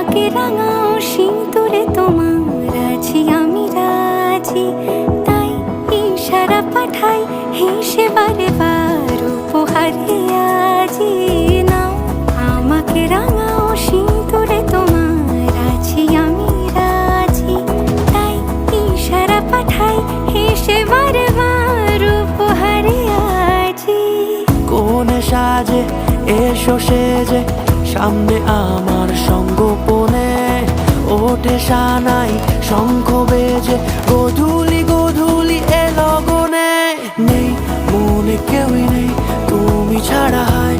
আমাকে রাঙাও সিঁদুরে তোমার আছি আমি রাজি, তাই ইশারা পাঠাই হেসে বারে বার উপহারে আজি। নাও আমাকে রাঙাও সিঁদুরে তোমার আছি আমি রাজি, তাই ইশারা পাঠাই হেসে বারে বার উপহারে আজি। কোনে সাজে এসো সেজে সামনে আমার সঙ্গোপনে, ওঠে সানাই শঙ্খ বেজে গধূলি গধূলি এ লগনে। নেই মনে কেউই নেই তুমি ছাড়া, হায়